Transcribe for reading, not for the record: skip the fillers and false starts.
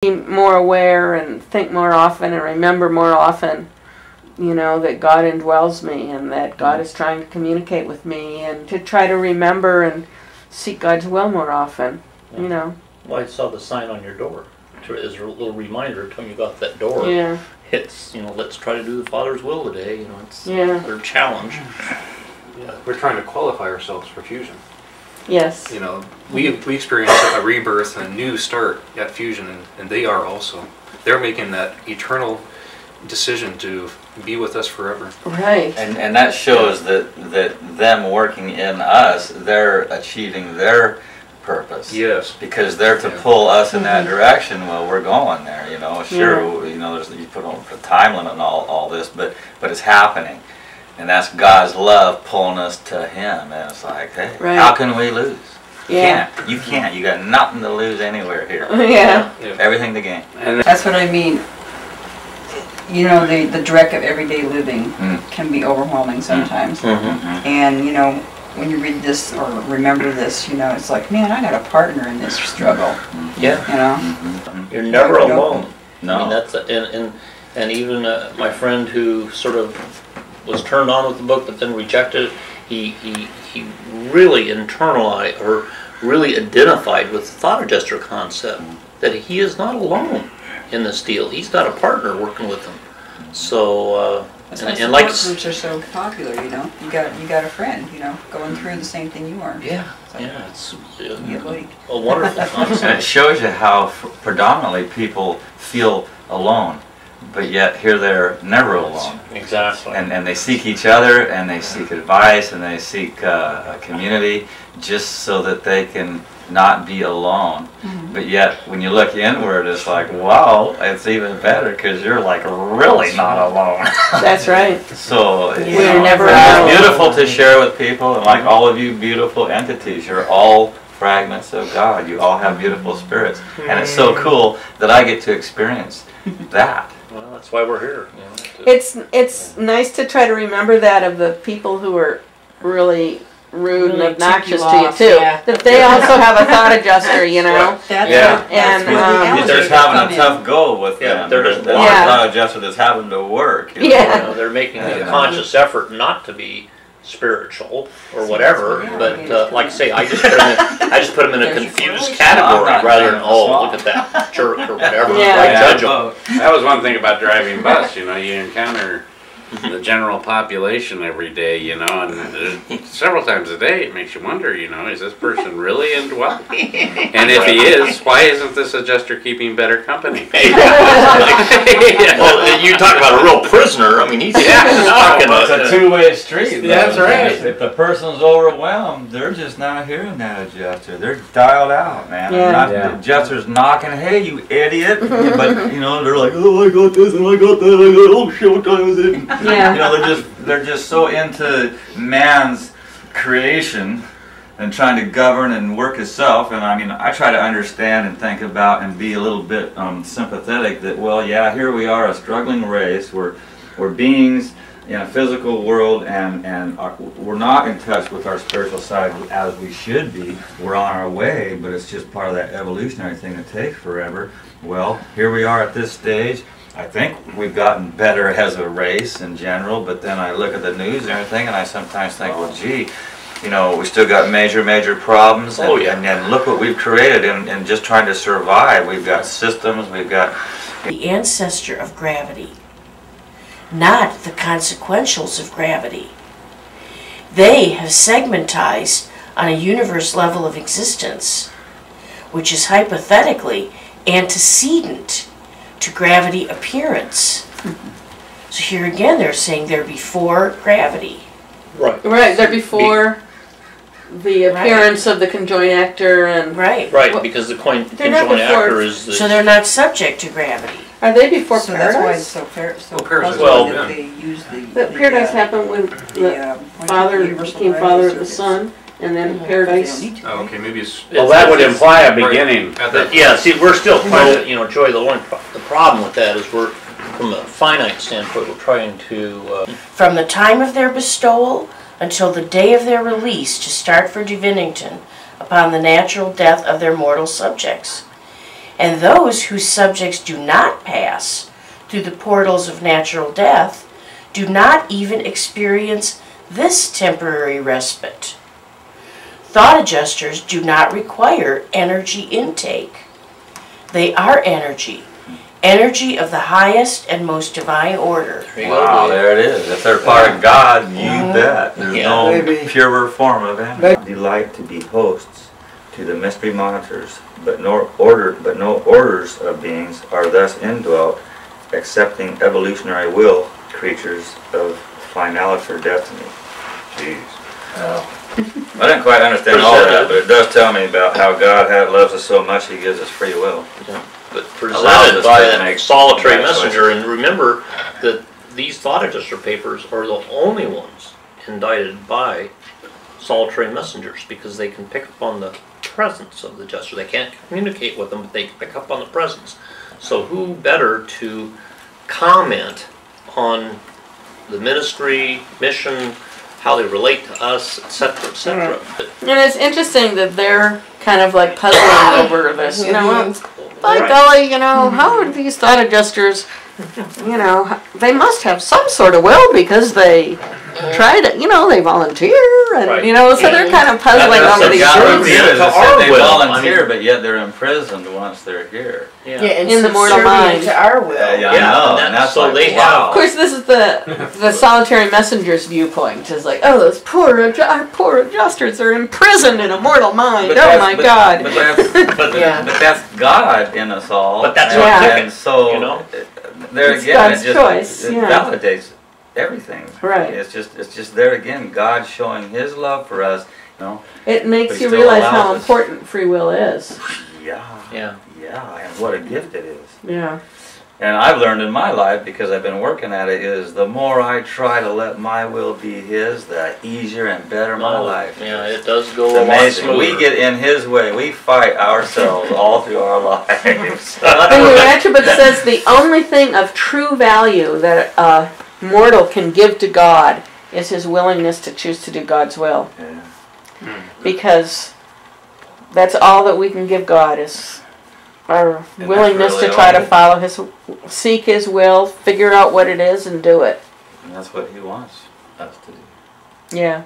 be more aware and think more often and remember more often, you know, that God indwells me and that God is trying to communicate with me, and to try to remember and seek God's will more often, you know. Well, I saw the sign on your door as a little reminder every time you got that door. Yeah. It's, you know, let's try to do the Father's will today. You know, it's their challenge. Yeah, we're trying to qualify ourselves for fusion. Yes. You know, we experience a rebirth and a new start at fusion, and they are also. They're making that eternal decision to be with us forever. Right. And that shows that them working in us, they're achieving their purpose. Yes. Because they're to pull us in that direction while we're going there, you know. Sure, you know, you put on a time limit and all this, but it's happening. And that's God's love pulling us to Him. And it's like, hey, how can we lose? You can't. You got nothing to lose anywhere here. Yeah. Everything to gain. And that's what I mean. You know, the dreck of everyday living can be overwhelming sometimes. And, you know, when you read this or remember this, you know, it's like, man, I got a partner in this struggle. Yeah. You know? You're never alone. No. I mean, that's and even my friend who sort of was turned on with the book but then rejected it, he really internalized or really identified with the thought adjuster concept, that he is not alone in this deal. He's got a partner working with him. So That's why and like support groups are so popular, you know. You got a friend, you know, going through the same thing you are. yeah, So, it's a a wonderful And concept. it shows you how predominantly people feel alone, but yet here they're never alone. Exactly. And they seek each other, and they seek advice, and they seek a community, just so that they can not be alone. But yet, when you look inward, it's like, wow, it's even better because you're like really not alone. That's right. So We're never it's alone. beautiful to share with people, and like all of you beautiful entities, you're all fragments of God. You all have beautiful spirits, and it's so cool that I get to experience that. Well, that's why we're here. You know, It's nice to try to remember that of the people who are really rude and obnoxious to you too. That they also have a thought adjuster, you know. That's There's having a tough go with them. they're just There's a thought adjuster that's having to work. You know? you know, they're making a conscious effort not to be spiritual or whatever, but like I say, I just put them in a confused category rather than look at that jerk or whatever. I judge them. That was one thing about driving bus. You know, you encounter the general population every day, you know, and several times a day it makes you wonder, you know, is this person really indwelt? And if he is, why isn't this adjuster keeping better company? Well, you talk about a real prisoner. I mean, he's talking. It's a two-way street. That's right. If the person's overwhelmed, they're just not hearing that adjuster. They're dialed out, man. The adjuster's knocking, hey, you idiot. But, you know, they're like, oh, I got this and I got that. I got, oh, shit, what time is it? Yeah. You know, they're just so into man's creation and trying to govern and work itself. And I mean, I try to understand and think about and be a little bit sympathetic that, well, yeah, here we are, a struggling race. We're beings in a physical world, and we're not in touch with our spiritual side as we should be. We're on our way, but it's just part of that evolutionary thing that takes forever. Well, here we are at this stage. I think we've gotten better as a race in general, but then I look at the news and everything, and I sometimes think, well, gee, you know, we still got major problems, and then look what we've created in just trying to survive. We've got systems, we've got... The ancestor of gravity, not the consequentials of gravity. They have segmentized on a universe level of existence, which is hypothetically antecedent to gravity appearance. So here again they're saying they're before gravity. Right. Right, they're before the appearance of the conjoint actor and... Right. Right, because the conjoint actor is the... So they're not subject to gravity. Are they before So Paradise? that's why it's so Paradise. Well, that they use the Paradise happened when the father became father of the son, and then Paradise... Oh, okay, maybe it's... Well, that would imply a beginning. Yeah, see, we're still trying to, you know, Joy, the problem with that is we're, from a finite standpoint, we're trying to... From the time of their bestowal until the day of their release to start for Divinington upon the natural death of their mortal subjects. And those whose subjects do not pass through the portals of natural death do not even experience this temporary respite. Thought adjusters do not require energy intake. They are energy. Energy of the highest and most divine order. Wow, there it is. If they're part of God, you bet. There's no Maybe. purer form of energy. Delight to be hosts to the mystery monitors, but no orders of beings are thus indwelt, accepting evolutionary will, creatures of finality or destiny. Jeez. I didn't quite understand all that, but it does tell me about how God loves us so much He gives us free will. Yeah. But Allows presented us by to that make solitary right messenger, and remember that these thought adjuster papers are the only ones indicted by solitary messengers, because they can pick up on the presence of the adjuster. They can't communicate with them, but they can pick up on the presence. So who better to comment on the ministry, mission, how they relate to us, etc., etc. And it's interesting that they're kind of like puzzling over this, you know. By Right. golly, you know, how are these thought adjusters, you know, they must have some sort of will because they try to, you know, they volunteer and, Right. you know, so they're kind of puzzling That's over a these God groups. Yeah, to our They will. volunteer, I mean- but yet they're imprisoned once they're here. Yeah. and In the mortal subservient mind. to our will. Yeah, I Yeah, know, and and that's so like, they wow. Of course, this is the solitary messenger's viewpoint. Is like, oh, those poor adjusters are imprisoned in a mortal mind. But Oh that's- my but- God! But Yeah. that's God in us all. But that's what took and it, so you know? there It's again, God's it just choice, it yeah. validates everything. Right. It's just there again, God showing His love for us. You know. It But makes he you still realize how allows us. important free will is. Yeah. Yeah. Yeah, and what a gift it is. Yeah. And I've learned in my life, because I've been working at it, is the more I try to let my will be His, the easier and better my Oh, life yeah, is. it does go It's a lot amazing. smoother. We get in His way. We fight ourselves all through our lives. And the Urantia Book says the only thing of true value that a mortal can give to God is his willingness to choose to do God's will. Yeah. Because that's all that we can give God is our And willingness that's really to try all. to follow seek His will, figure out what it is, and do it. And that's what He wants us to do. Yeah.